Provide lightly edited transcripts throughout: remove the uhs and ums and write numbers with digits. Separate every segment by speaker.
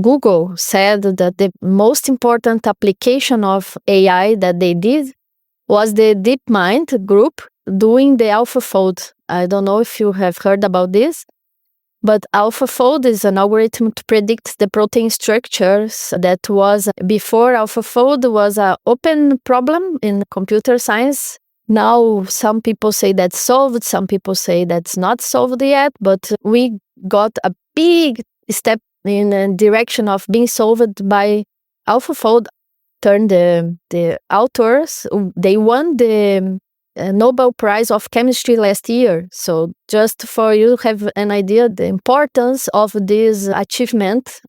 Speaker 1: Google said that the most important application of AI that they did was the DeepMind group doing the AlphaFold. I don't know if you have heard about this, but AlphaFold is an algorithm to predict the protein structures that was before AlphaFold was an open problem in computer science. Now, some people say that's solved, some people say that's not solved yet, but we got a big step in the direction of being solved by AlphaFold. Turned the authors, they won the Nobel Prize of Chemistry last year. So just for you to have an idea, the importance of this achievement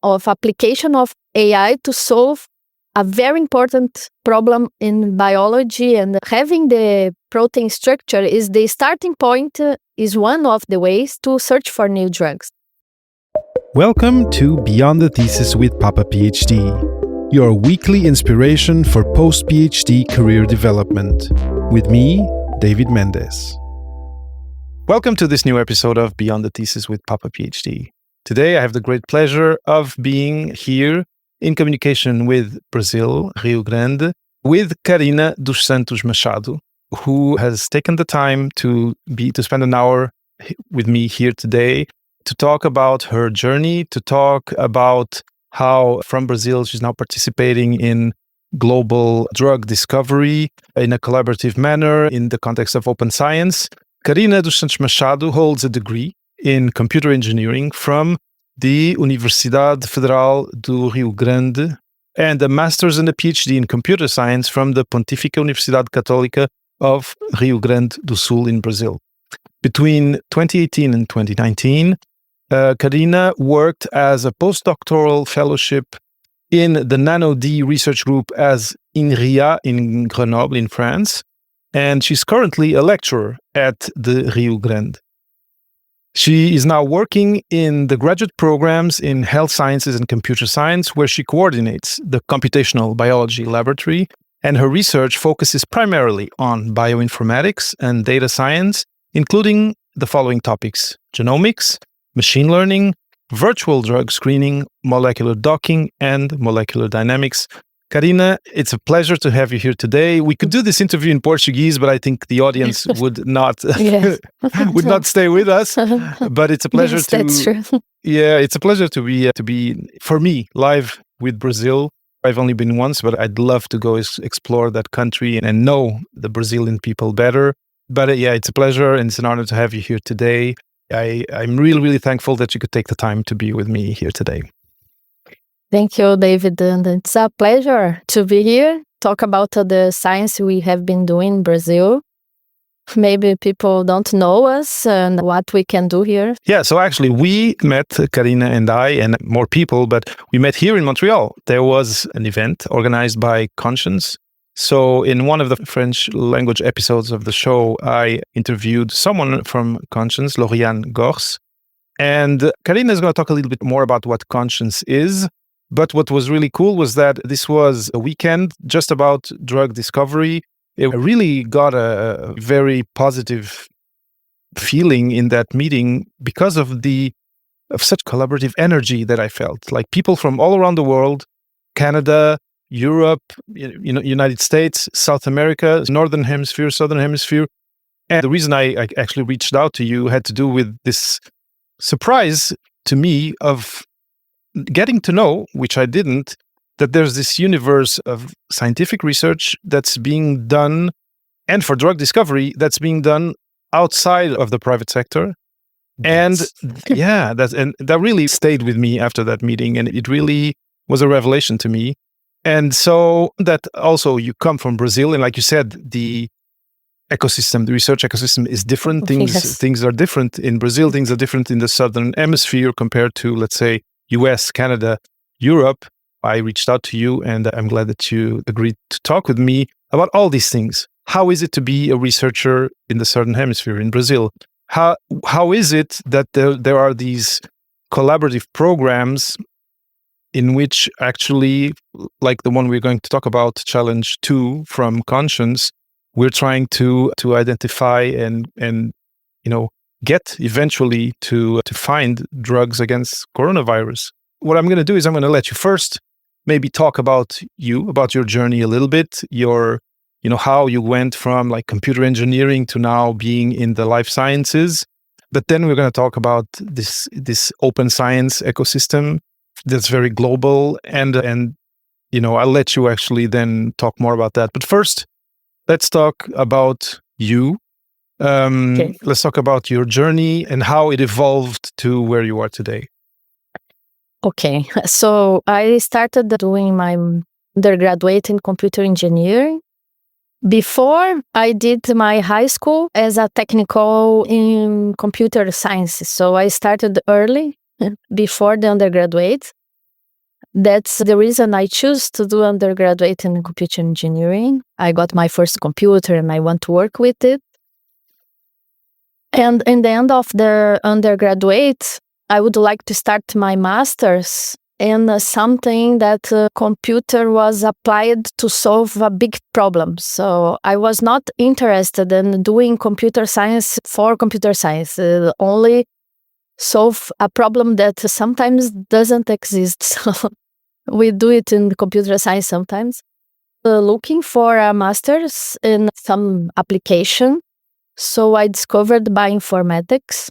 Speaker 1: of application of AI to solve a very important problem in biology, and having the protein structure is the starting point, is one of the ways to search for new drugs.
Speaker 2: Welcome to Beyond the Thesis with Papa PhD, your weekly inspiration for post-PhD career development. With me, David Mendes. Welcome to this new episode of Beyond the Thesis with Papa PhD. Today I have the great pleasure of being here in communication with Brazil, Rio Grande, with Karina dos Santos Machado, who has taken the time to spend an hour with me here today to talk about her journey, to talk about how from Brazil she's now participating in global drug discovery in a collaborative manner in the context of open science. Karina dos Santos Machado holds a degree in computer engineering from the Universidade Federal do Rio Grande and a master's and a PhD in computer science from the Pontificia Universidade Católica of Rio Grande do Sul in Brazil. Between 2018 and 2019, Karina worked as a postdoctoral fellowship in the NanoD research group as INRIA in Grenoble in France, and she's currently a lecturer at the Rio Grande. She is now working in the graduate programs in health sciences and computer science, where she coordinates the computational biology laboratory, and her research focuses primarily on bioinformatics and data science, including the following topics: genomics, machine learning, virtual drug screening, molecular docking, and molecular dynamics. Karina, it's a pleasure to have you here today. We could do this interview in Portuguese, but I think the audience would not would not stay with us. But it's a pleasure
Speaker 1: Yes, that's true.
Speaker 2: Yeah, it's a pleasure to be for me live with Brazil. I've only been once, but I'd love to go explore that country and know the Brazilian people better. But yeah, it's a pleasure and it's an honor to have you here today. I'm really, really thankful that you could take the time to be with me here today.
Speaker 1: Thank you, David. And it's a pleasure to be here, talk about the science we have been doing in Brazil. Maybe people don't know us and what we can do here.
Speaker 2: Yeah, so actually we met, Karina and I, and more people, but we met here in Montreal. There was an event organized by Conscience. So in one of the French language episodes of the show, I interviewed someone from Conscience, Lauriane Gors. And Karina is going to talk a little bit more about what Conscience is. But what was really cool was that this was a weekend just about drug discovery. It really got a very positive feeling in that meeting because of such collaborative energy that I felt. Like people from all around the world, Canada, Europe, United States, South America, Northern Hemisphere, Southern Hemisphere. And the reason I actually reached out to you had to do with this surprise to me of getting to know, which I didn't, that there's this universe of scientific research that's being done, and for drug discovery, that's being done outside of the private sector. And that really stayed with me after that meeting, and it really was a revelation to me. And so that also you come from Brazil, and like you said, the research ecosystem is different. Things are different in Brazil. Things are different in the Southern Hemisphere compared to, let's say, US, Canada, Europe. I reached out to you, and I'm glad that you agreed to talk with me about all these things. How is it to be a researcher in the Southern Hemisphere, in Brazil? How is it that there are these collaborative programs in which actually, like the one we're going to talk about, Challenge 2 from Conscience, we're trying to identify and get eventually to find drugs against coronavirus. what I'm going to do is I'm going to let you first maybe talk about your journey a little bit, how you went from like computer engineering to now being in the life sciences. But then we're going to talk about this open science ecosystem that's very global, and I'll let you actually then talk more about that. But first, let's talk about you.
Speaker 1: Okay.
Speaker 2: Let's talk about your journey and how it evolved to where you are today.
Speaker 1: Okay, so I started doing my undergraduate in computer engineering. Before, I did my high school as a technical in computer sciences. So I started early, before the undergraduate. That's the reason I choose to do undergraduate in computer engineering. I got my first computer and I want to work with it. And in the end of the undergraduate, I would like to start my master's in something that computer was applied to solve a big problem. So I was not interested in doing computer science for computer science, only solve a problem that sometimes doesn't exist. So we do it in computer science sometimes. Looking for a master's in some application. So I discovered bioinformatics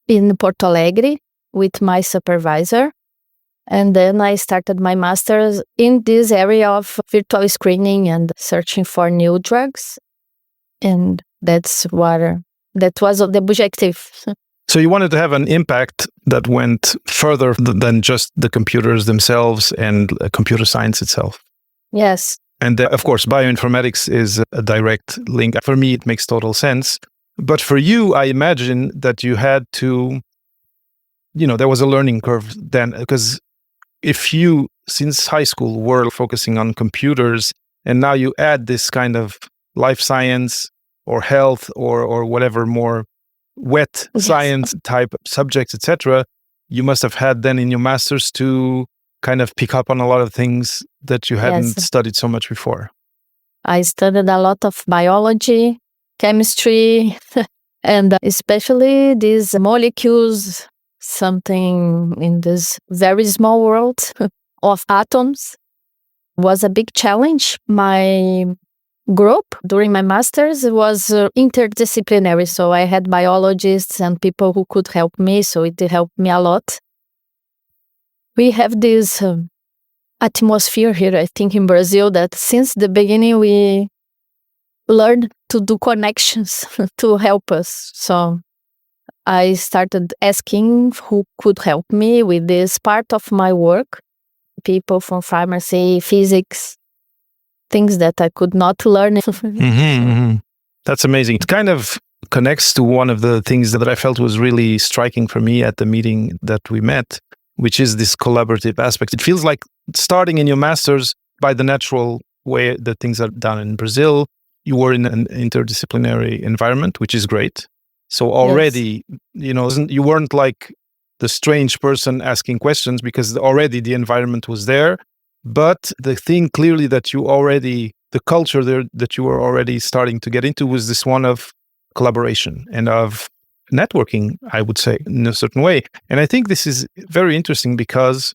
Speaker 1: in Porto Alegre with my supervisor. And then I started my master's in this area of virtual screening and searching for new drugs. And that was the objective.
Speaker 2: So you wanted to have an impact that went further than just the computers themselves and computer science itself.
Speaker 1: Yes.
Speaker 2: And of course, bioinformatics is a direct link. For me, it makes total sense. But for you, I imagine that you had to, there was a learning curve then, because if you, since high school, were focusing on computers, and now you add this kind of life science or health or whatever more wet science type subjects, etc., you must have had then in your master's to kind of pick up on a lot of things that you hadn't studied so much before.
Speaker 1: I studied a lot of biology, chemistry, and especially these molecules, something in this very small world of atoms was a big challenge. My group during my master's was interdisciplinary, so I had biologists and people who could help me, so it helped me a lot. We have this atmosphere here, I think, in Brazil, that since the beginning we learned to do connections to help us. So I started asking who could help me with this part of my work. People from pharmacy, physics, things that I could not learn.
Speaker 2: That's amazing. It kind of connects to one of the things that I felt was really striking for me at the meeting that we met, which is this collaborative aspect. It feels like starting in your master's by the natural way that things are done in Brazil, you were in an interdisciplinary environment, which is great. So already, you weren't like the strange person asking questions because already the environment was there. But the thing clearly that the culture there that you were already starting to get into was this one of collaboration and of networking, I would say, in a certain way. And I think this is very interesting because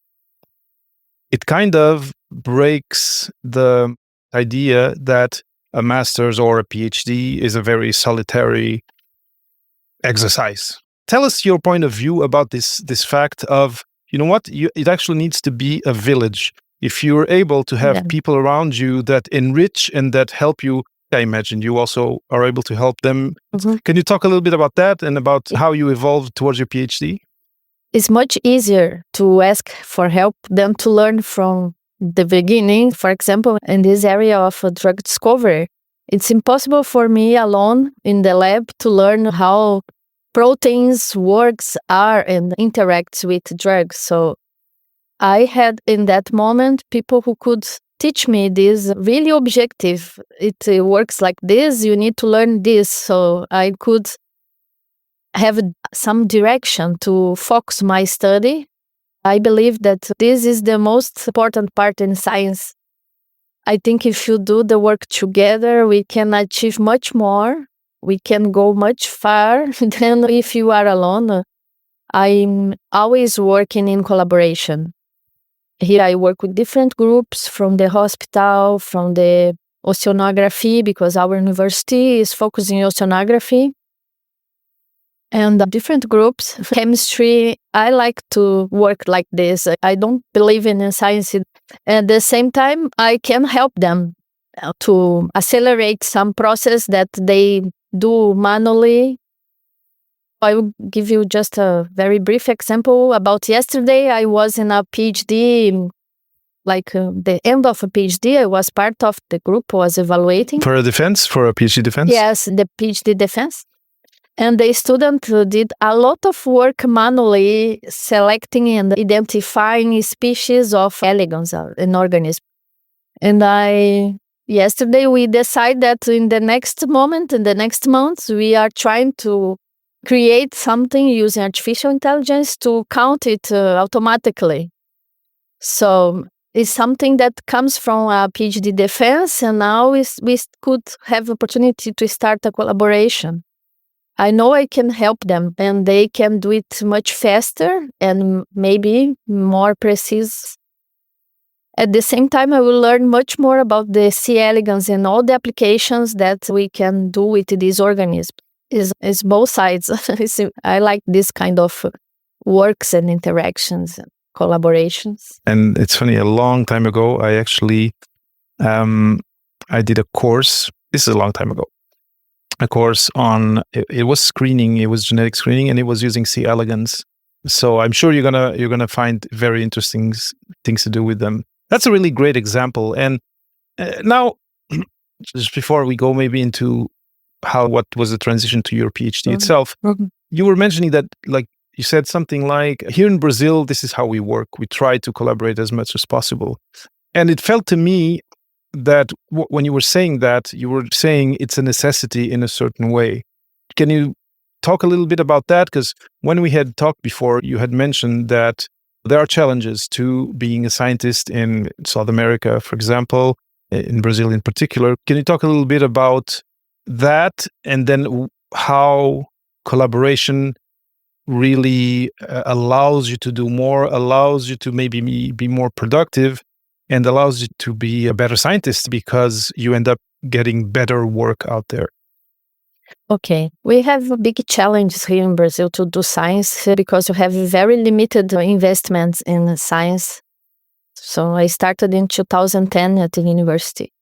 Speaker 2: it kind of breaks the idea that a master's or a PhD is a very solitary exercise. Tell us your point of view about this fact of, it actually needs to be a village. If you're able to have people around you that enrich and that help you, I imagine you also are able to help them. Can you talk a little bit about that and about how you evolved towards your PhD?
Speaker 1: It's much easier to ask for help than to learn from the beginning. For example, in this area of drug discovery, it's impossible for me alone in the lab to learn how proteins works are and interacts with drugs. So I had in that moment people who could teach me this really objective. It works like this, you need to learn this. So I could have some direction to focus my study. I believe that this is the most important part in science. I think if you do the work together, we can achieve much more. We can go much far than if you are alone. I'm always working in collaboration. Here I work with different groups from the hospital, from the oceanography, because our university is focusing on oceanography, and different groups, chemistry. I like to work like this. I don't believe in science. At the same time, I can help them to accelerate some process that they do manually. I will give you just a very brief example. About yesterday, I was in a PhD, the end of a PhD. I was part of the group was evaluating.
Speaker 2: For a PhD defense?
Speaker 1: Yes, the PhD defense. And the student did a lot of work manually selecting and identifying species of elegans, an organism. And yesterday we decided that in the next month, we are trying to create something using artificial intelligence to count it automatically. So it's something that comes from a PhD defense, and now we could have opportunity to start a collaboration. I know I can help them, and they can do it much faster and maybe more precise. At the same time, I will learn much more about the C. elegans and all the applications that we can do with these organisms. It's both sides. I like this kind of works and interactions and collaborations.
Speaker 2: And it's funny, a long time ago, I actually, I did a course. This is a long time ago. A course on, it was screening, it was genetic screening, and it was using C. elegans. So I'm sure you're gonna find very interesting things to do with them. That's a really great example. And now, just before we go maybe into what was the transition to your PhD itself, you were mentioning that, like, you said something like, here in Brazil, this is how we work. We try to collaborate as much as possible. And it felt to me that when you were saying that, you were saying it's a necessity in a certain way. Can you talk a little bit about that? Because when we had talked before, you had mentioned that there are challenges to being a scientist in South America, for example, in Brazil in particular. Can you talk a little bit about that, and then how collaboration really allows you to do more, allows you to maybe be more productive, and allows you to be a better scientist because you end up getting better work out there?
Speaker 1: Okay, we have big challenges here in Brazil to do science because we have very limited investments in science. So I started in 2010 at the university.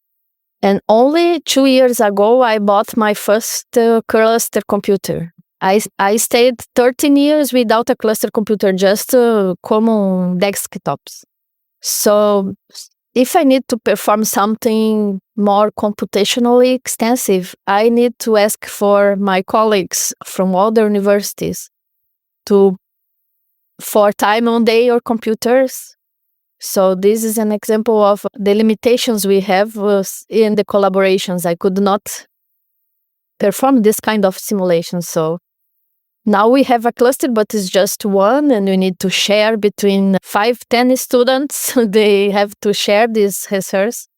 Speaker 1: And only 2 years ago, I bought my first cluster computer. I stayed 13 years without a cluster computer, just common desktops. So if I need to perform something more computationally extensive, I need to ask for my colleagues from other universities for time on their computers. So this is an example of the limitations we have in the collaborations. I could not perform this kind of simulation. So now we have a cluster, but it's just one, and we need to share between 5-10 students. They have to share this research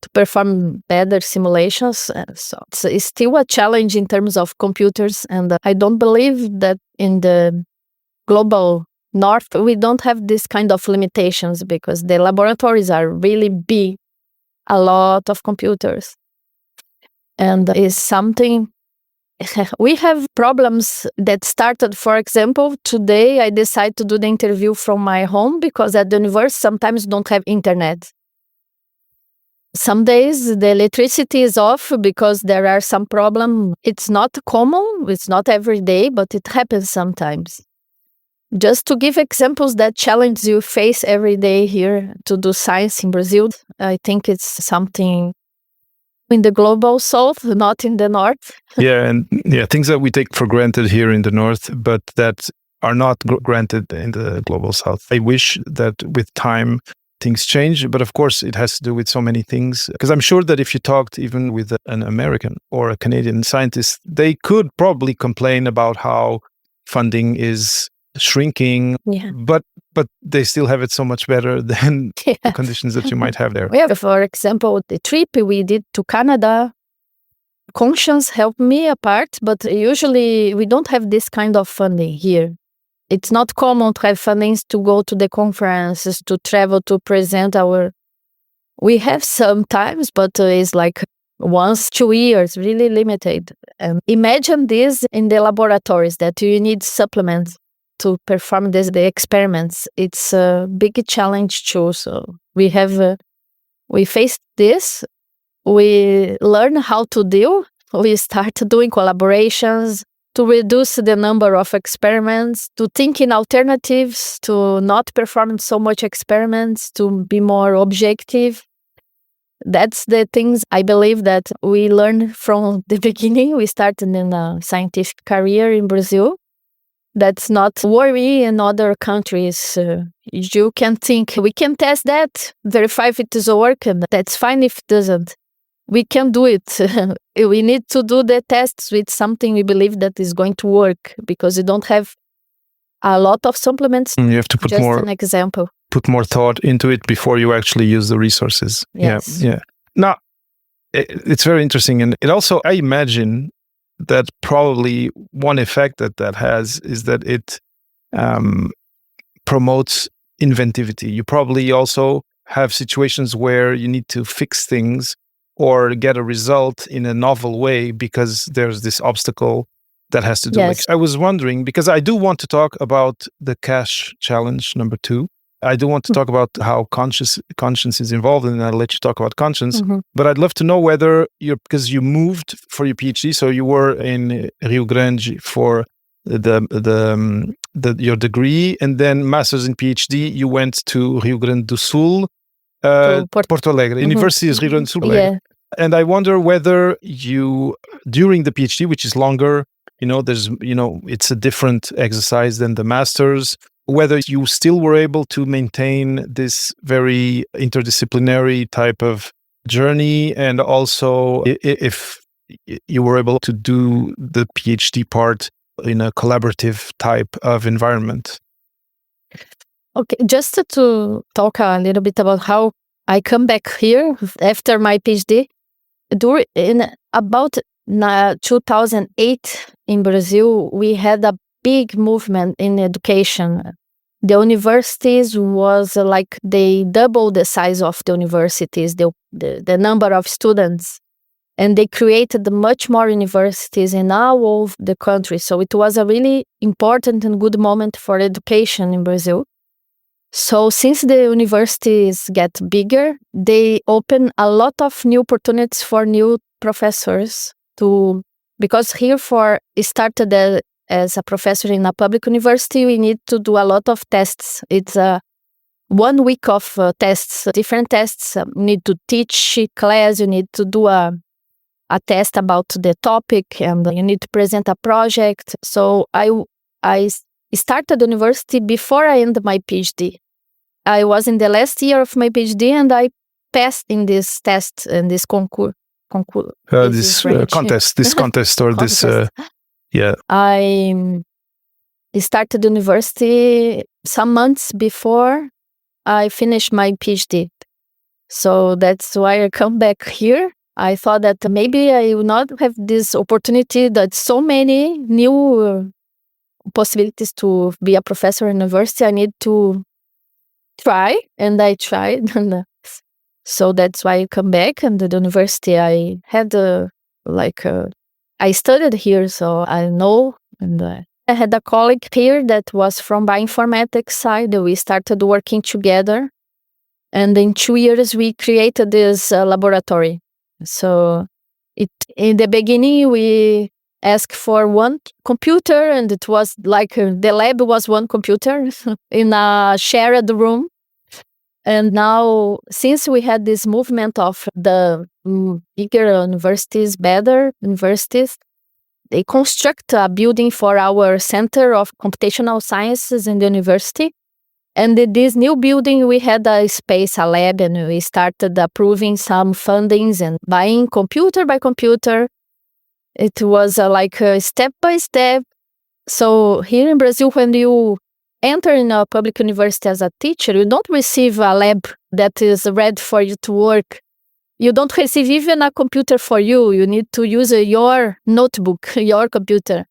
Speaker 1: to perform better simulations. So it's still a challenge in terms of computers, and I don't believe that in the global north we don't have this kind of limitations, because the laboratories are really big, a lot of computers, and it's something. We have problems that started, for example, today I decided to do the interview from my home because at the university sometimes don't have internet. Some days the electricity is off because there are some problem. It's not common, it's not every day, but it happens sometimes. Just to give examples that challenge you face every day here to do science in Brazil, I think it's something in the global south, not in the north.
Speaker 2: Things that we take for granted here in the north, but that are not granted in the global south. I wish that with time things change, but of course it has to do with so many things. Because I'm sure that if you talked even with an American or a Canadian scientist, they could probably complain about how funding is shrinking, but they still have it so much better than the conditions that you might have there.
Speaker 1: For example, the trip we did to Canada, Conscience helped me a part, but usually we don't have this kind of funding here. It's not common to have fundings to go to the conferences, to travel, to present our... We have sometimes, but it's like once 2 years, really limited. Imagine this in the laboratories, that you need supplements to perform the experiments. It's a big challenge too. So we faced this. We learn how to deal. We start doing collaborations to reduce the number of experiments, to think in alternatives, to not perform so much experiments, to be more objective. That's the things I believe that we learned from the beginning. We started in a scientific career in Brazil. That's not worry in other countries. You can think, we can test that, verify if it is working. That's fine if it doesn't. We can do it. We need to do the tests with something we believe that is going to work, because you don't have a lot of supplements.
Speaker 3: You have to put
Speaker 1: Just an example.
Speaker 3: Put more thought into it before you actually use the resources.
Speaker 1: Yes.
Speaker 3: Yeah. Now, it's very interesting. And it also, I imagine that probably one effect that has is that it promotes inventivity. You probably also have situations where you need to fix things or get a result in a novel way because there's this obstacle that has to do.
Speaker 1: Yes.
Speaker 3: I was wondering, because I do want to talk about the cash challenge number 2. I do want to talk about how conscience is involved, and I'll let you talk about conscience.
Speaker 1: Mm-hmm.
Speaker 3: But I'd love to know whether because you moved for your PhD, so you were in Rio Grande for your degree, and then master's in PhD, you went to Rio Grande do Sul, Porto Alegre.
Speaker 1: Mm-hmm.
Speaker 3: University is Rio Grande do Sul.
Speaker 1: Yeah.
Speaker 3: And I wonder whether you, during the PhD, which is longer, there's, it's a different exercise than the master's, whether you still were able to maintain this very interdisciplinary type of journey, and also if you were able to do the PhD part in a collaborative type of environment.
Speaker 1: Okay, just to talk a little bit about how I come back here after my PhD. In about 2008 in Brazil, we had a big movement in education. The universities was like they doubled the size of the universities, the number of students, and they created much more universities in all of the country. So it was a really important and good moment for education in Brazil. So since the universities get bigger, they open a lot of new opportunities for new professors because here started as a professor in a public university, we need to do a lot of tests. It's 1 week of tests, different tests. You need to teach class, you need to do a test about the topic, and you need to present a project. So I started university before I ended my PhD. I was in the last year of my PhD, and I passed in this test and this concours.
Speaker 3: This contest or this... Yeah.
Speaker 1: I started university some months before I finished my PhD. So that's why I come back here. I thought that maybe I will not have this opportunity, that so many new possibilities to be a professor in university. I need to try, and I tried. So that's why I come back. And at the university, I had I studied here, so I know. And I had a colleague here that was from bioinformatics side. We started working together. And in 2 years, we created this laboratory. So in the beginning, we asked for one computer, and it was like the lab was one computer in a shared room. And now, since we had this movement of the bigger universities, better universities, they construct a building for our Center of Computational Sciences in the university. And in this new building, we had a space, a lab, and we started approving some fundings and buying computer by computer. It was like a step by step. So here in Brazil, when you enter in a public university as a teacher, you don't receive a lab that is ready for you to work. You don't receive even a computer for you. You need to use your notebook, your computer.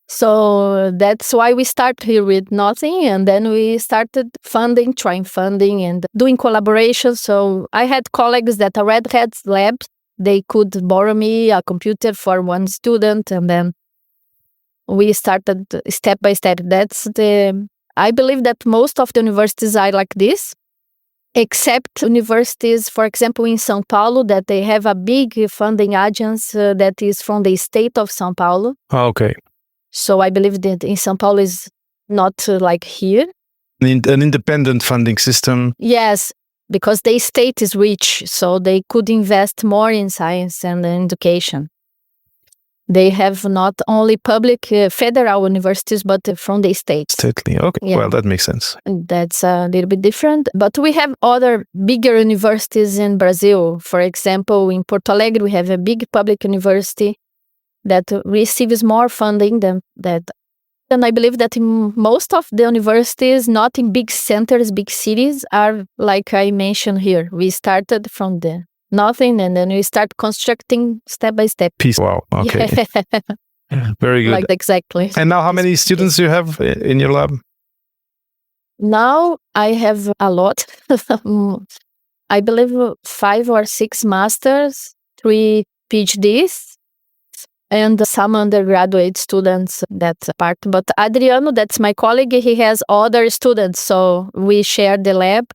Speaker 1: So that's why we start here with nothing, and then we started trying funding and doing collaboration. So I had colleagues that already had labs. They could borrow me a computer for one student, and then we started step by step. I believe that most of the universities are like this, except universities, for example, in São Paulo, that they have a big funding agency that is from the state of São Paulo.
Speaker 3: Okay.
Speaker 1: So I believe that in São Paulo is not like here.
Speaker 3: An independent funding system.
Speaker 1: Yes, because the state is rich, so they could invest more in science and education. They have not only public federal universities, but from the state.
Speaker 3: Stately, okay. Yeah. Well, that makes sense.
Speaker 1: That's a little bit different. But we have other bigger universities in Brazil. For example, in Porto Alegre, we have a big public university that receives more funding than that. And I believe that in most of the universities, not in big centers, big cities, are like I mentioned here. We started from the nothing, and then we start constructing step by step.
Speaker 3: Piece. Wow. Okay. Yeah. Very good.
Speaker 1: Like exactly.
Speaker 3: And now, how many students do you have in your lab?
Speaker 1: Now I have a lot. I believe 5 or 6 masters, 3 PhDs, and some undergraduate students that part. But Adriano, that's my colleague, he has other students, so we share the lab.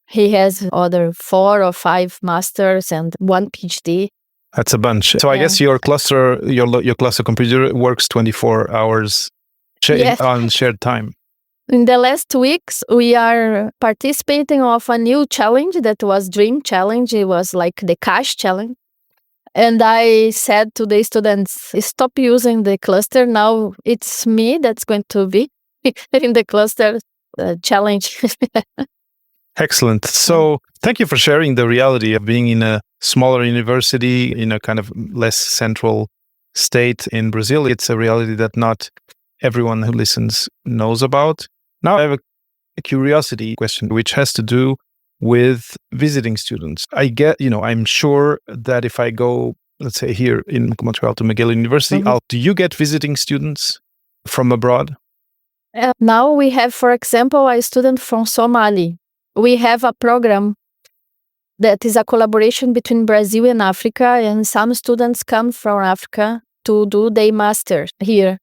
Speaker 1: He has other 4 or 5 masters and 1 PhD.
Speaker 3: That's a bunch. So I guess your cluster computer works 24 hours on shared time.
Speaker 1: In the last weeks, we are participating of a new challenge that was Dream Challenge. It was like the Cash Challenge. And I said to the students, stop using the cluster. Now it's me that's going to be in the cluster challenge.
Speaker 3: Excellent. So thank you for sharing the reality of being in a smaller university in a kind of less central state in Brazil. It's a reality that not everyone who listens knows about. Now I have a curiosity question, which has to do with visiting students. I'm sure that if I go, let's say here in Montreal to McGill University, do you get visiting students from abroad?
Speaker 1: Now we have, for example, a student from Somalia. We have a program that is a collaboration between Brazil and Africa, and some students come from Africa to do their master here.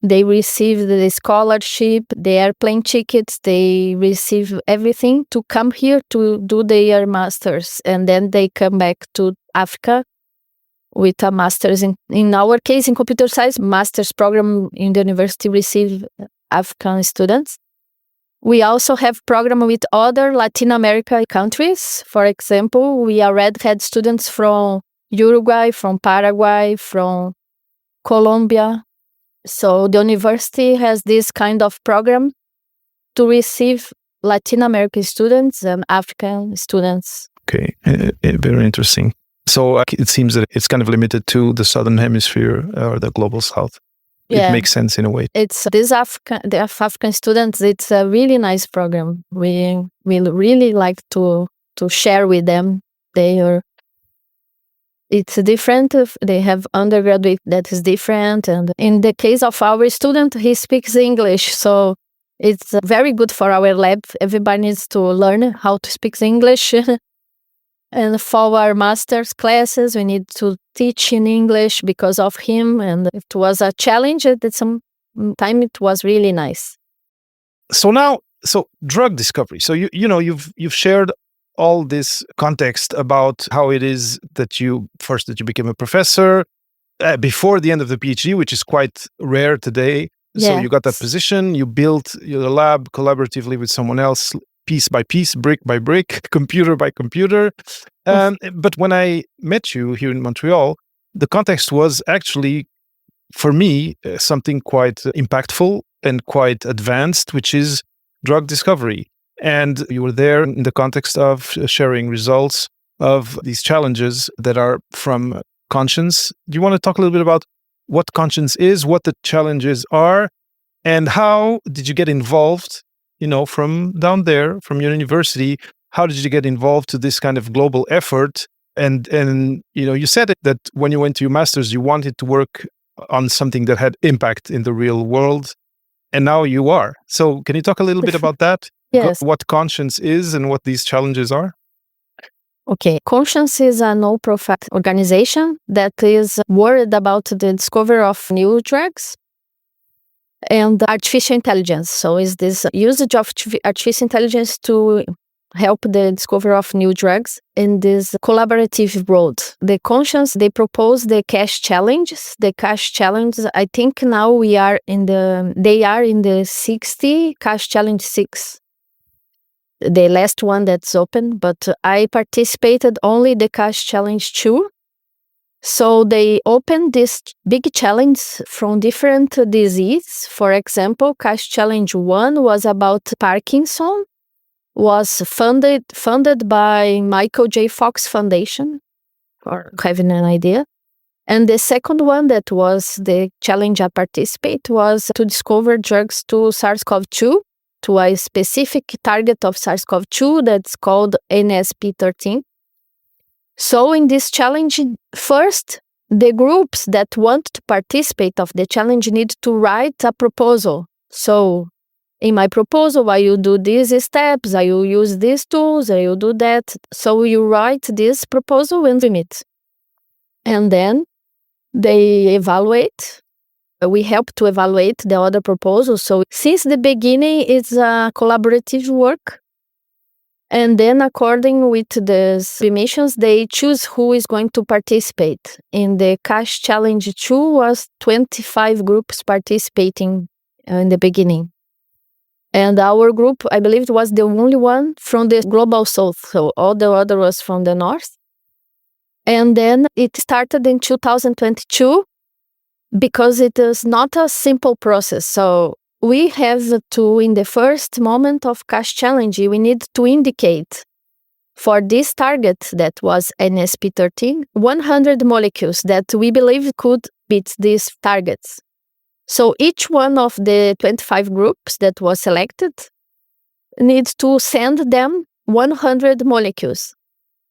Speaker 1: They receive the scholarship, the airplane tickets, they receive everything to come here to do their masters. And then they come back to Africa with a master's. In our case, in computer science, master's program in the university receive African students. We also have program with other Latin America countries. For example, we already had students from Uruguay, from Paraguay, from Colombia. So the university has this kind of program to receive Latin American students and African students.
Speaker 3: Okay, very interesting. So it seems that it's kind of limited to the Southern Hemisphere or the Global South. It makes sense in a way.
Speaker 1: It's the African students. It's a really nice program. We really like to share with them. It's different. They have undergraduate that is different. And in the case of our student, he speaks English. So it's very good for our lab. Everybody needs to learn how to speak English. And for our master's classes, we need to teach in English because of him. And it was a challenge. At some time, it was really nice.
Speaker 3: So drug discovery. So you've shared all this context about how it is that you became a professor before the end of the PhD, which is quite rare today.
Speaker 1: Yeah.
Speaker 3: So you got that position, you built your lab collaboratively with someone else, piece by piece, brick by brick, computer by computer. But when I met you here in Montreal, the context was actually, for me, something quite impactful and quite advanced, which is drug discovery. And you were there in the context of sharing results of these challenges that are from conscience. Do you want to talk a little bit about what conscience is, what the challenges are, and how did you get involved, from down there, from your university? How did you get involved to this kind of global effort? And you said that when you went to your master's, you wanted to work on something that had impact in the real world. And now you are. So can you talk a little bit about that?
Speaker 1: Yes.
Speaker 3: What conscience is and what these challenges are?
Speaker 1: Okay. Conscience is a no-profit organization that is worried about the discovery of new drugs and artificial intelligence. So is this usage of artificial intelligence to help the discovery of new drugs in this collaborative road. The conscience, they propose the cash challenges. The cash challenge, I think now they are in the 60 cash challenge 6. The last one that's open, but I participated only the cash challenge 2. So they opened this big challenge from different diseases. For example, cash challenge 1 was about Parkinson, was funded by Michael J. Fox Foundation, for having an idea. And the second one that was the challenge I participate was to discover drugs to SARS-CoV-2, to a specific target of SARS-CoV-2 that's called NSP13. So in this challenge, first, the groups that want to participate of the challenge need to write a proposal. So in my proposal, I will do these steps, I will use these tools, I will do that. So you write this proposal and submit. And then they evaluate. We help to evaluate the other proposals. So since the beginning, it's a collaborative work. And then according with the submissions, they choose who is going to participate. In the Cash Challenge 2 was 25 groups participating in the beginning. And our group, I believe, was the only one from the Global South. So all the other was from the North. And then it started in 2022 because it is not a simple process. So we have to, in the first moment of Cash Challenge, we need to indicate for this target that was NSP13, 100 molecules that we believe could beat these targets. So each one of the 25 groups that was selected needs to send them 100 molecules.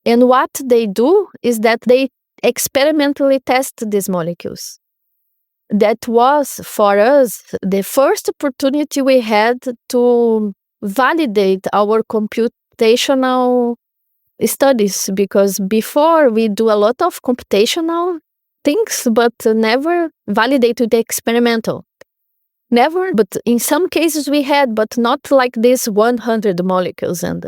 Speaker 1: And what they do is that they experimentally test these molecules. That was, for us, the first opportunity we had to validate our computational studies, because before we do a lot of computational things, but never validated the experimental. Never, but in some cases we had, but not like this 100 molecules and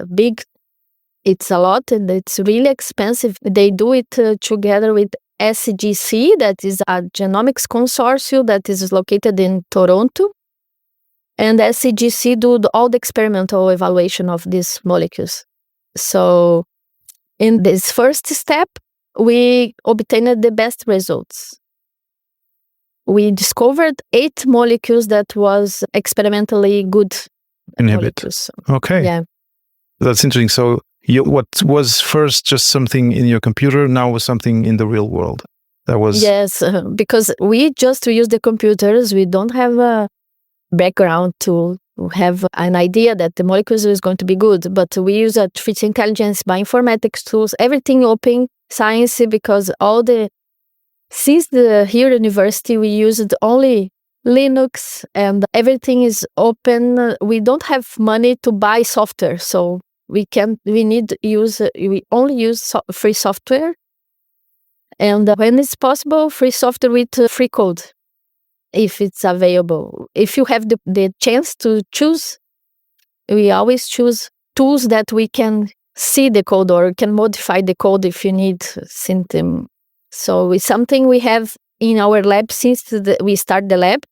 Speaker 1: it's a lot and it's really expensive. They do it together with SGC, that is a genomics consortium that is located in Toronto. And SGC do all the experimental evaluation of these molecules. So in this first step, we obtained the best results. We discovered 8 molecules that was experimentally good
Speaker 3: Inhibit.
Speaker 1: molecules.
Speaker 3: Okay.
Speaker 1: Yeah.
Speaker 3: That's interesting. So what was first just something in your computer now was something in the real world. That was...
Speaker 1: Yes, because we just use the computers. We don't have a background to have an idea that the molecules is going to be good, but we use artificial intelligence, bioinformatics tools, everything open science, because since the here university we used only Linux and everything is open. We don't have money to buy software, so we only use free software, and when it's possible, free software with free code, if it's available. If you have the chance to choose, we always choose tools that we can see the code or can modify the code if you need them. So it's something we have in our lab since we start the lab.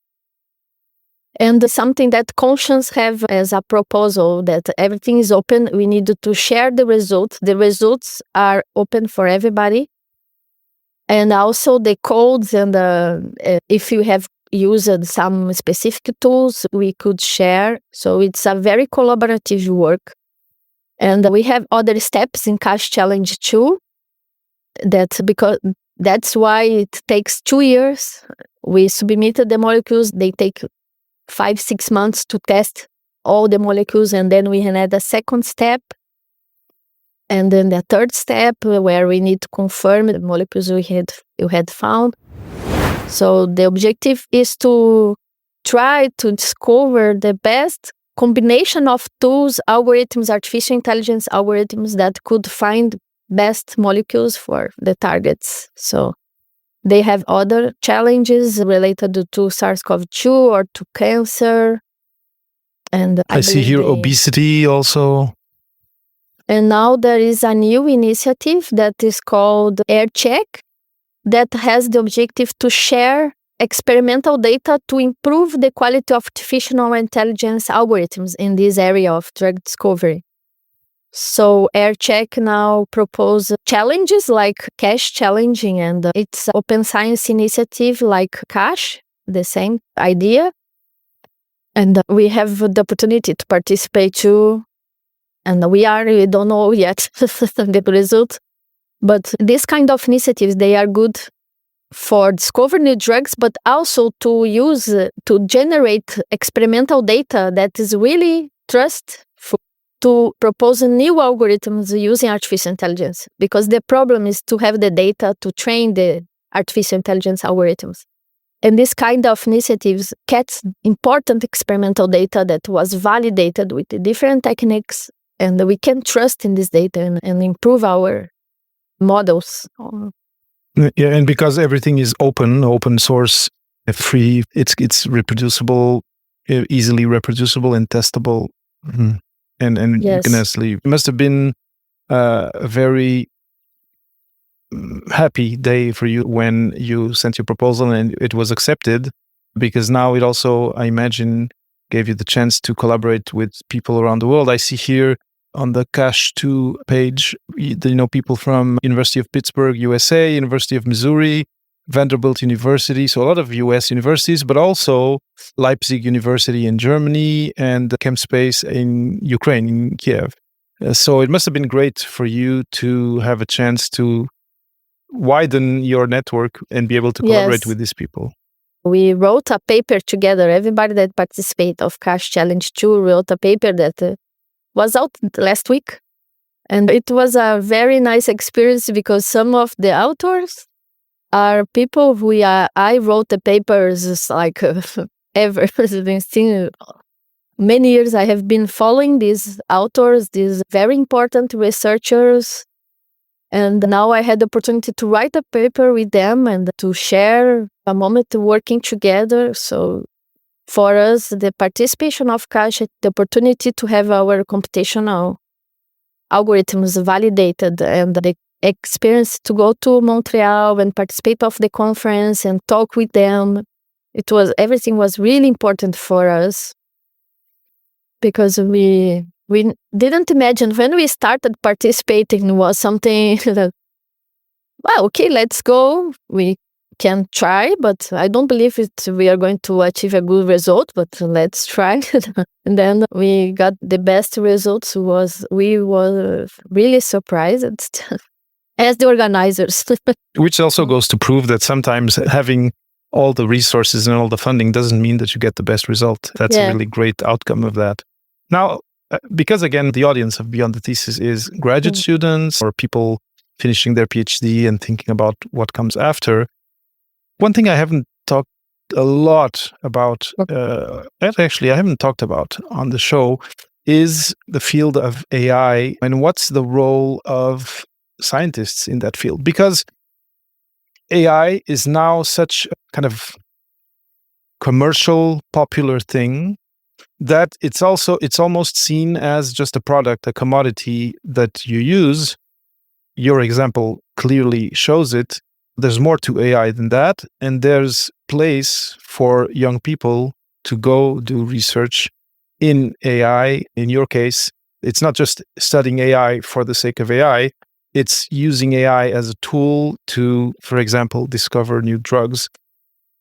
Speaker 1: And something that Conscience have as a proposal that everything is open. We need to share the results. The results are open for everybody. And also the codes, and if you have used some specific tools, we could share. So it's a very collaborative work. And we have other steps in Cash Challenge 2. That's why it takes 2 years. We submitted the molecules. They take 5-6 months to test all the molecules, and then we had a second step, and then the third step where we need to confirm the molecules we had found. So the objective is to try to discover the best combination of tools, algorithms, artificial intelligence algorithms that could find best molecules for the targets. So they have other challenges related to SARS-CoV-2 or to cancer. And
Speaker 3: I see here obesity also.
Speaker 1: And now there is a new initiative that is called AirCheck that has the objective to share experimental data to improve the quality of artificial intelligence algorithms in this area of drug discovery. So AirCheck now proposes challenges like cache challenging, and it's open science initiative like cache, the same idea. And we have the opportunity to participate too. And we don't know yet the result. But these kind of initiatives, they are good for discovering new drugs, but also to use, to generate experimental data that is really trustful to propose new algorithms using artificial intelligence. Because the problem is to have the data to train the artificial intelligence algorithms. And this kind of initiatives gets important experimental data that was validated with the different techniques, and we can trust in this data and improve our models.
Speaker 3: Yeah, and because everything is open source, free, it's reproducible, easily reproducible and testable. Mm-hmm. And
Speaker 1: Yes.
Speaker 3: honestly, it must have been a very happy day for you when you sent your proposal and it was accepted, because now it also, I imagine, gave you the chance to collaborate with people around the world. I see here on the Cache 2 page, people from University of Pittsburgh, USA, University of Missouri, Vanderbilt University, so a lot of US universities, but also Leipzig University in Germany and ChemSpace in Ukraine, in Kiev. So it must have been great for you to have a chance to widen your network and be able to collaborate with these people.
Speaker 1: We wrote a paper together. Everybody that participated of Cache Challenge 2 wrote a paper that was out last week. And it was a very nice experience because some of the authors are people I wrote the papers like ever. Many years I have been following these authors, these very important researchers. And now I had the opportunity to write a paper with them and to share a moment working together. So for us, the participation of Cache, the opportunity to have our computational algorithms validated and the experience to go to Montreal and participate of the conference and talk with them, everything was really important for us because we didn't imagine when we started participating was something that, well, okay, let's go. We can try, but I don't believe we are going to achieve a good result, but let's try. And then we got the best results. We were really surprised as the organizers.
Speaker 3: Which also goes to prove that sometimes having all the resources and all the funding doesn't mean that you get the best result. That's a really great outcome of that. Now, because again, the audience of Beyond the Thesis is graduate students or people finishing their PhD and thinking about what comes after. One thing I haven't talked a lot about, actually I haven't talked about on the show, is the field of AI and what's the role of scientists in that field. Because AI is now such a kind of commercial, popular thing that it's almost seen as just a product, a commodity that you use. Your example clearly shows it. There's more to AI than that, and there's place for young people to go do research in AI. In your case, it's not just studying AI for the sake of AI, it's using AI as a tool to, for example, discover new drugs.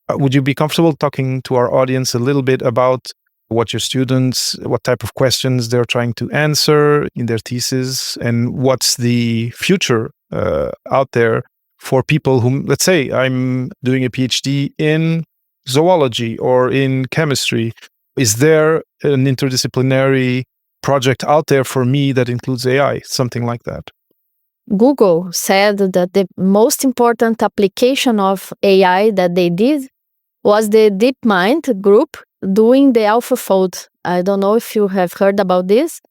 Speaker 3: Would you be comfortable talking to our audience a little bit about what your students, what type of questions they're trying to answer in their thesis, and what's the future out there for people who, let's say, I'm doing a PhD in zoology or in chemistry. Is there an interdisciplinary project out there for me that includes AI, something like that?
Speaker 1: Google said that the most important application of AI that they did was the DeepMind group doing the AlphaFold. I don't know if you have heard about this,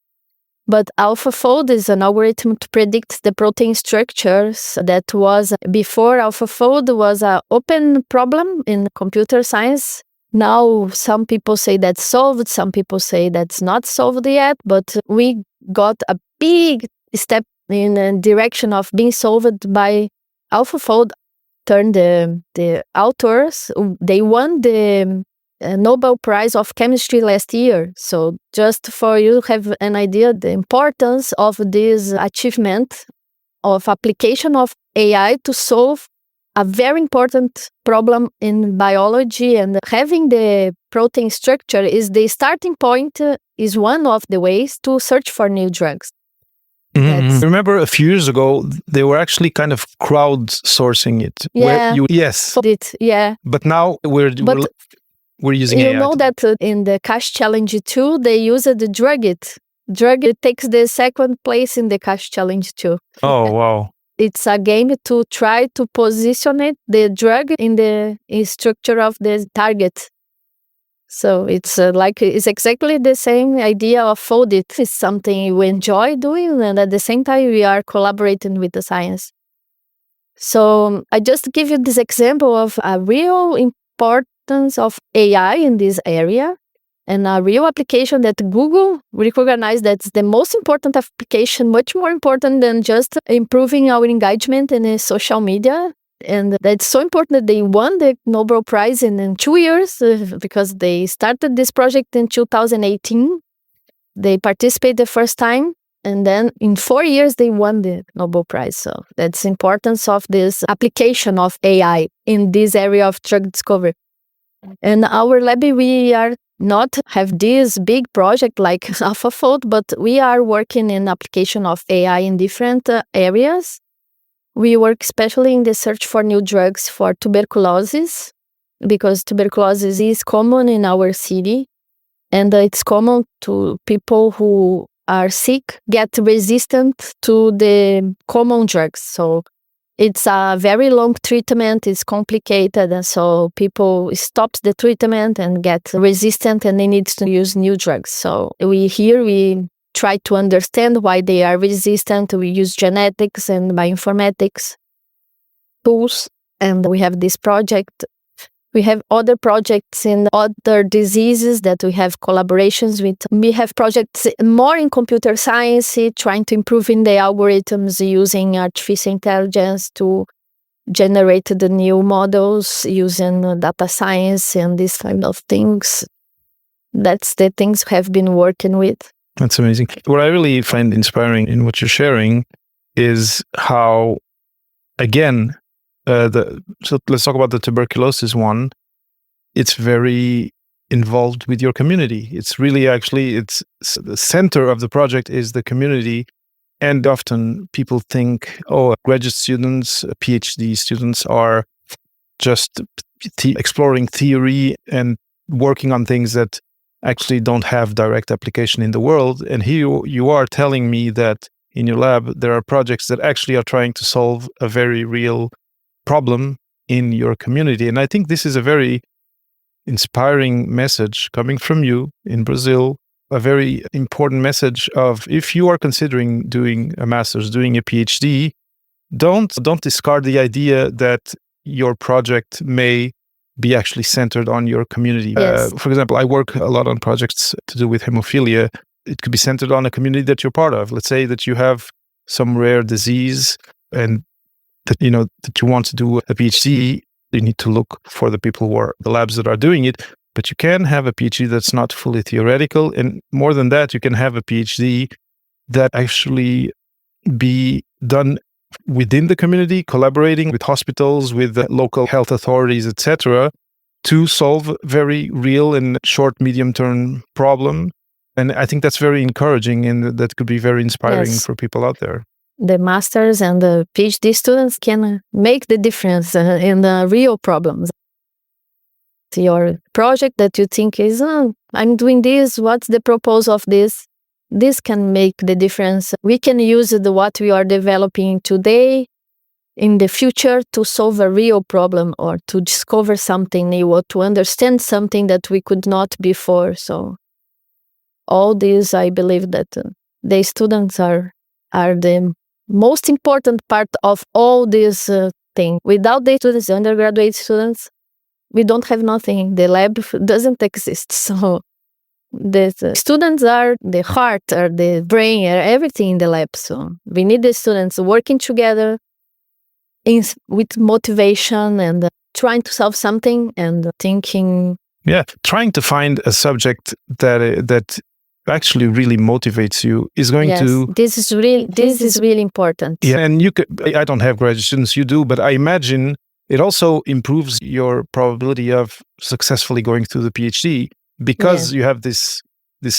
Speaker 1: but AlphaFold is an algorithm to predict the protein structures that was before AlphaFold was an open problem in computer science. Now, some people say that's solved, some people say that's not solved yet, but we got a big step in the direction of being solved by AlphaFold. Turned the authors, they won the Nobel Prize of Chemistry last year. So just for you to have an idea, the importance of this achievement of application of AI to solve a very important problem in biology, and having the protein structure is the starting point, is one of the ways to search for new drugs.
Speaker 3: I remember a few years ago, they were actually kind of crowdsourcing it.
Speaker 1: Yeah.
Speaker 3: Yes.
Speaker 1: Yeah.
Speaker 3: But now we're using AI.
Speaker 1: You know that in the Cash Challenge 2, they used the Drug It. Drug It takes the second place in the Cash Challenge 2.
Speaker 3: Oh, wow.
Speaker 1: It's a game to try to position it, the drug in the structure of the target. So it's it's exactly the same idea of fold it. It's something we enjoy doing, and at the same time we are collaborating with the science. So I just give you this example of a real importance of AI in this area, and a real application that Google recognized that's the most important application, much more important than just improving our engagement in social media. And that's so important that they won the Nobel Prize in 2 years because they started this project in 2018. They participated the first time, and then in 4 years they won the Nobel Prize. So that's the importance of this application of AI in this area of drug discovery. And our lab, we are not have this big project like AlphaFold, but we are working in application of AI in different areas. We work especially in the search for new drugs for tuberculosis, because tuberculosis is common in our city, and it's common to people who are sick, get resistant to the common drugs. So it's a very long treatment, it's complicated, and so people stop the treatment and get resistant and they need to use new drugs. So we try to understand why they are resistant. We use genetics and bioinformatics tools, and we have this project. We have other projects in other diseases that we have collaborations with. We have projects more in computer science, trying to improve in the algorithms using artificial intelligence to generate the new models using data science and these kind of things. That's the things we have been working with.
Speaker 3: That's amazing. What I really find inspiring in what you're sharing is how, again, so let's talk about the tuberculosis one. It's very involved with your community. It's really it's the center of the project is the community. And often people think, graduate students, PhD students are just exploring theory and working on things that actually don't have direct application in the world. And here you are telling me that in your lab, there are projects that actually are trying to solve a very real problem in your community. And I think this is a very inspiring message coming from you in Brazil, a very important message of, if you are considering doing a master's, doing a PhD, don't discard the idea that your project may be actually centered on your community.
Speaker 1: Yes.
Speaker 3: For example, I work a lot on projects to do with hemophilia. It could be centered on a community that you're part of. Let's say that you have some rare disease and that you want to do a PhD. You need to look for the people who are the labs that are doing it. But you can have a PhD that's not fully theoretical. And more than that, you can have a PhD that actually be done within the community, collaborating with hospitals, with local health authorities, etc., to solve very real and short, medium-term problem. And I think that's very encouraging, and that could be very inspiring for people out there.
Speaker 1: The masters and the PhD students can make the difference in the real problems. Your project that you think is, I'm doing this, what's the purpose of this? This can make the difference. We can use what we are developing today in the future to solve a real problem or to discover something new or to understand something that we could not before. So all these, I believe that the students are the most important part of all this thing. Without the students, the undergraduate students, we don't have nothing. The lab doesn't exist. So the students are the heart or the brain or everything in the lab. So we need the students working together with motivation and trying to solve something and thinking.
Speaker 3: Yeah, trying to find a subject that actually really motivates you is going to.
Speaker 1: This is really important.
Speaker 3: Yeah, and I don't have graduate students, you do, but I imagine it also improves your probability of successfully going through the PhD because you have this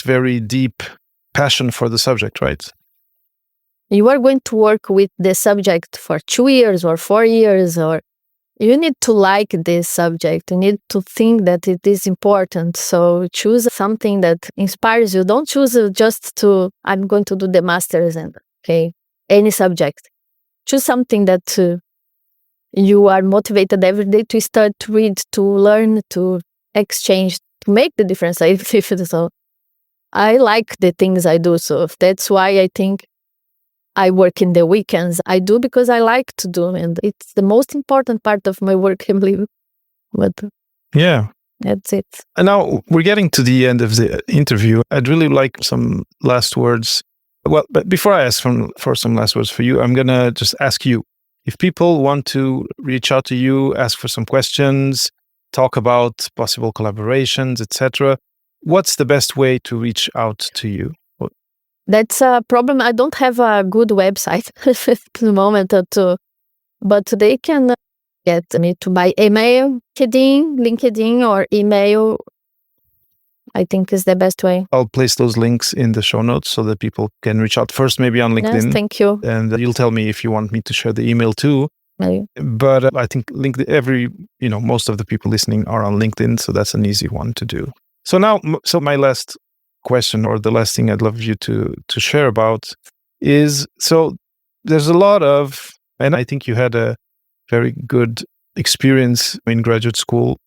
Speaker 3: very deep passion for the subject, right?
Speaker 1: You are going to work with the subject for 2 years or 4 years, or you need to like this subject. You need to think that it is important. So choose something that inspires you. Don't choose just I'm going to do the masters and any subject. Choose something that you are motivated every day to start, to read, to learn, to exchange, to make the difference. I feel so. I like the things I do. So that's why I think I work in the weekends. I do because I like to do, and it's the most important part of my work, I believe. But
Speaker 3: yeah,
Speaker 1: that's it.
Speaker 3: And now we're getting to the end of the interview. I'd really like some last words. Well, but before I ask for some last words for you, I'm going to just ask you, if people want to reach out to you, ask for some questions, talk about possible collaborations, etc., what's the best way to reach out to you?
Speaker 1: That's a problem. I don't have a good website at the moment, but they can get me to my email, LinkedIn, or email. I think is the best way.
Speaker 3: I'll place those links in the show notes so that people can reach out first, maybe on LinkedIn.
Speaker 1: Yes, thank you.
Speaker 3: And you'll tell me if you want me to share the email too.
Speaker 1: Maybe.
Speaker 3: But I think most of the people listening are on LinkedIn, so that's an easy one to do. So now, my last question, or the last thing I'd love you to share about is, so there's a lot of, and I think you had a very good experience in graduate school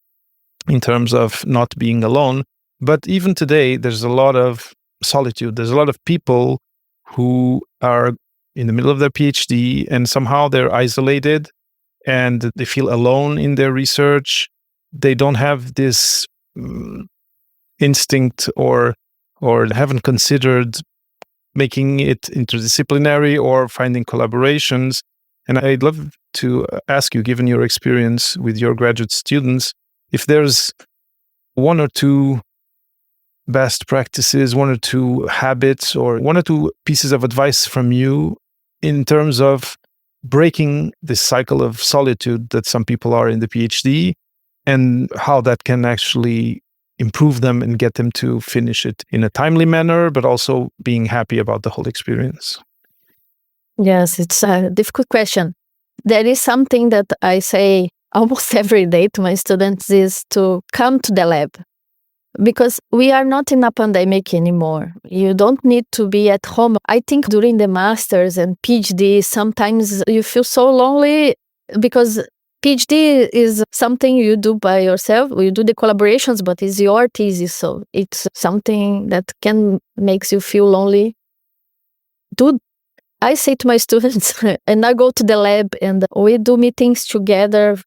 Speaker 3: in terms of not being alone. But even today, there's a lot of solitude. There's a lot of people who are in the middle of their PhD and somehow they're isolated and they feel alone in their research. They don't have this instinct or haven't considered making it interdisciplinary or finding collaborations. And I'd love to ask you, given your experience with your graduate students, if there's one or two best practices, one or two habits, or one or two pieces of advice from you in terms of breaking this cycle of solitude that some people are in the PhD, and how that can actually improve them and get them to finish it in a timely manner, but also being happy about the whole experience.
Speaker 1: Yes, it's a difficult question. There is something that I say almost every day to my students, is to come to the lab. Because we are not in a pandemic anymore. You don't need to be at home. I think during the masters and PhD, sometimes you feel so lonely because PhD is something you do by yourself. You do the collaborations, but it's your thesis. So it's something that can makes you feel lonely. I say to my students, and I go to the lab and we do meetings together,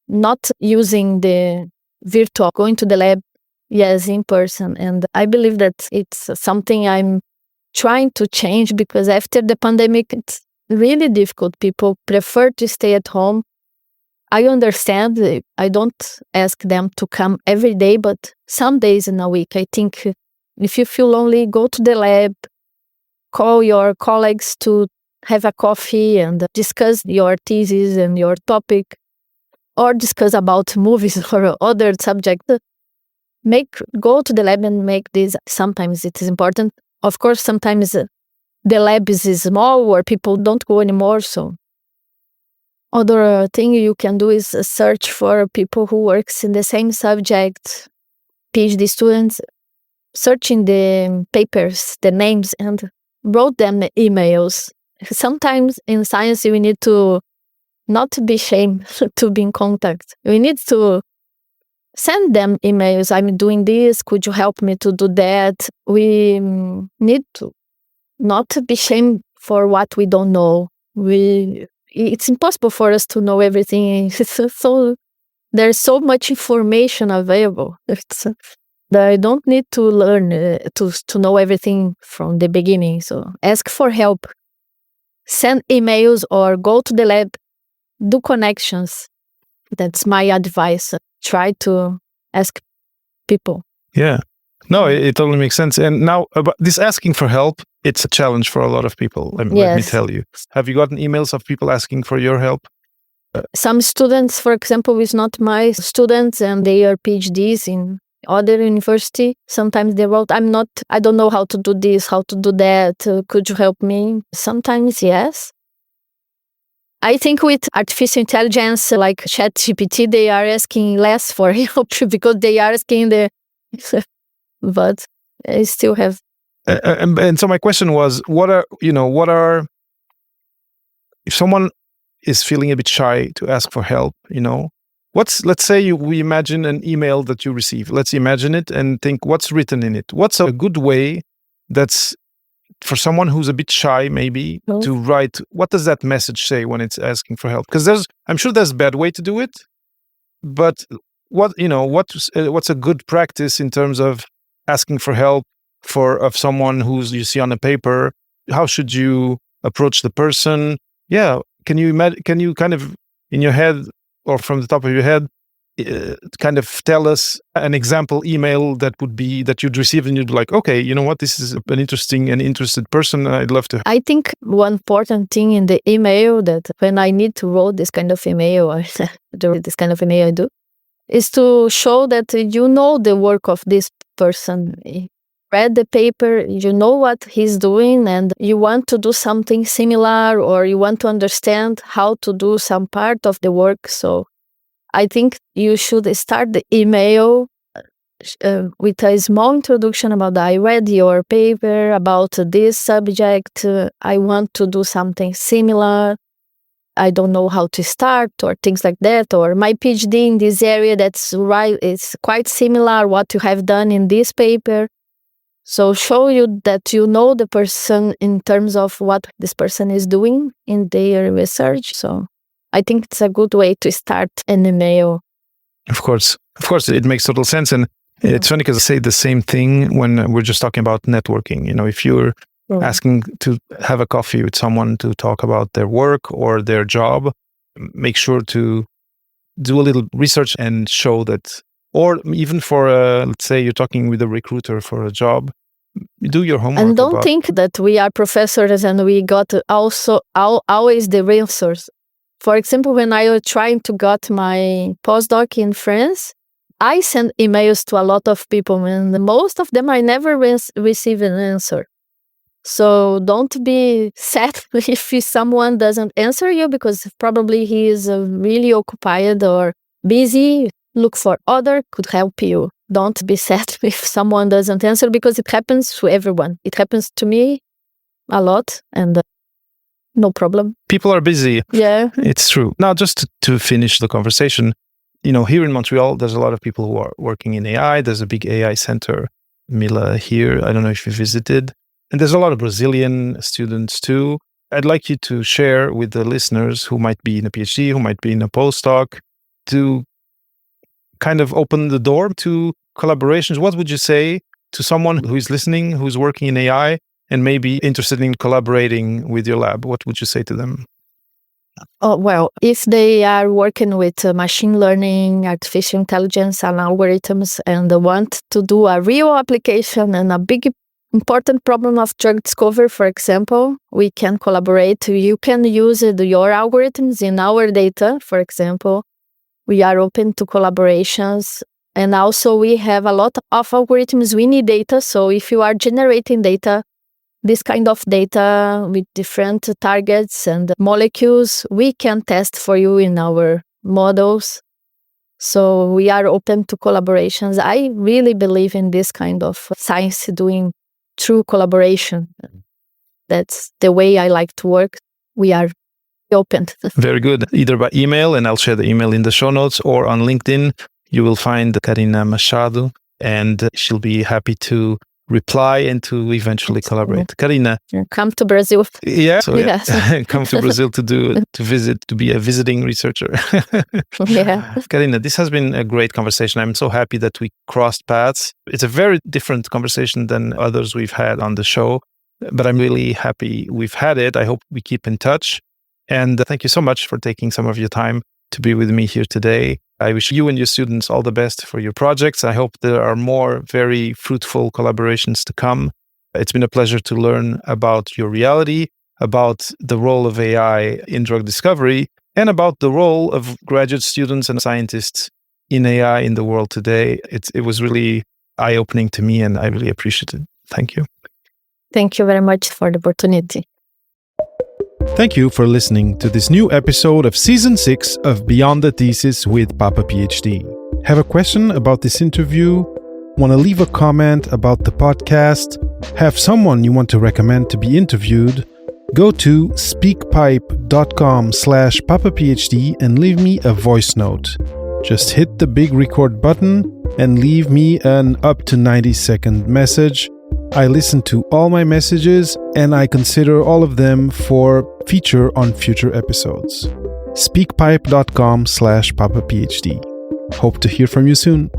Speaker 1: not using the virtual, going to the lab. Yes, in person. And I believe that it's something I'm trying to change, because after the pandemic, it's really difficult. People prefer to stay at home. I understand. I don't ask them to come every day, but some days in a week. I think if you feel lonely, go to the lab, call your colleagues to have a coffee and discuss your thesis and your topic, or discuss about movies or other subjects. Go to the lab and make this. Sometimes it is important. Of course, sometimes the lab is small or people don't go anymore. So other thing you can do is search for people who works in the same subject, PhD students. searching the papers, the names, and wrote them emails. Sometimes in science, we need to not be ashamed to be in contact. We need to send them emails. I'm doing this. Could you help me to do that? We need to not be ashamed for what we don't know. It's impossible for us to know everything. So there's so much information available. I don't need to learn to know everything from the beginning. So ask for help. Send emails or go to the lab. Do connections. That's my advice. Try to ask people.
Speaker 3: Yeah. No, it totally makes sense. And now, about this asking for help, it's a challenge for a lot of people. Let me tell you. Have you gotten emails of people asking for your help?
Speaker 1: Some students, for example, is not my students, and they are PhDs in other university. Sometimes they wrote, I don't know how to do this, how to do that. Could you help me? Sometimes, yes. I think with artificial intelligence like ChatGPT, they are asking less for help because they are asking but I still have.
Speaker 3: And so my question was, if someone is feeling a bit shy to ask for help, let's say we imagine an email that you receive. Let's imagine it and think what's written in it. What's a good way that's for someone who's a bit shy, maybe, to write? What does that message say when it's asking for help? Because I'm sure there's a bad way to do it, but what's a good practice in terms of asking for help of someone you see on a paper? How should you approach the person? Yeah, can you kind of in your head or from the top of your head kind of tell us an example email that you'd receive and you'd be like, okay, you know what, this is an interesting and interested person. I'd love to.
Speaker 1: I think one important thing in the email that when I need to write this kind of email or this kind of email I do is to show that you know the work of this person. Read the paper, you know what he's doing, and you want to do something similar, or you want to understand how to do some part of the work. So I think you should start the email with a small introduction about I read your paper about this subject. I want to do something similar. I don't know how to start, or things like that. Or my PhD in this area, that's right, it's quite similar what you have done in this paper. So show you that you know the person in terms of what this person is doing in their research. So I think it's a good way to start an email.
Speaker 3: Of course, it makes total sense. And it's funny because I say the same thing when we're just talking about networking. If you're asking to have a coffee with someone to talk about their work or their job, make sure to do a little research and show that. Or even for, let's say you're talking with a recruiter for a job, do your homework.
Speaker 1: And don't think that we are professors and we got also always the resource. For example, when I was trying to get my postdoc in France, I sent emails to a lot of people, and most of them I never receive an answer. So don't be sad if someone doesn't answer you, because probably he is really occupied or busy. Look for other could help you. Don't be sad if someone doesn't answer, because it happens to everyone. It happens to me a lot, and no problem.
Speaker 3: People are busy.
Speaker 1: Yeah.
Speaker 3: It's true. Now, just to finish the conversation, here in Montreal, there's a lot of people who are working in AI. There's a big AI center, Mila, here. I don't know if you visited. And there's a lot of Brazilian students too. I'd like you to share with the listeners who might be in a PhD, who might be in a postdoc, to kind of open the door to collaborations. What would you say to someone who is listening, who's working in AI and maybe interested in collaborating with your lab? What would you say to them?
Speaker 1: Oh, well, if they are working with machine learning, artificial intelligence and algorithms, and want to do a real application and a big important problem of drug discovery, for example, we can collaborate. You can use your algorithms in our data, for example. We are open to collaborations. And also we have a lot of algorithms. We need data. So if you are generating data, this kind of data with different targets and molecules, we can test for you in our models. So we are open to collaborations. I really believe in this kind of science doing through collaboration. That's the way I like to work. We are open.
Speaker 3: Very good. Either by email, and I'll share the email in the show notes, or on LinkedIn, you will find Karina Machado, and she'll be happy to reply and to eventually collaborate. Karina,
Speaker 1: come to Brazil.
Speaker 3: Yeah, so
Speaker 1: Yes.
Speaker 3: come to Brazil to visit, to be a visiting researcher.
Speaker 1: Yeah.
Speaker 3: Karina, this has been a great conversation. I'm so happy that we crossed paths. It's a very different conversation than others we've had on the show, but I'm really happy we've had it. I hope we keep in touch. And thank you so much for taking some of your time to be with me here today. I wish you and your students all the best for your projects. I hope there are more very fruitful collaborations to come. It's been a pleasure to learn about your reality, about the role of AI in drug discovery, and about the role of graduate students and scientists in AI in the world today. It was really eye-opening to me, and I really appreciate it. Thank you.
Speaker 1: Thank you very much for the opportunity.
Speaker 2: Thank you for listening to this new episode of Season 6 of Beyond the Thesis with Papa PhD. Have a question about this interview? Want to leave a comment about the podcast? Have someone you want to recommend to be interviewed? Go to speakpipe.com/papaphd and leave me a voice note. Just hit the big record button and leave me an up to 90-second message. I listen to all my messages and I consider all of them for feature on future episodes. speakpipe.com/papaphd. Hope to hear from you soon.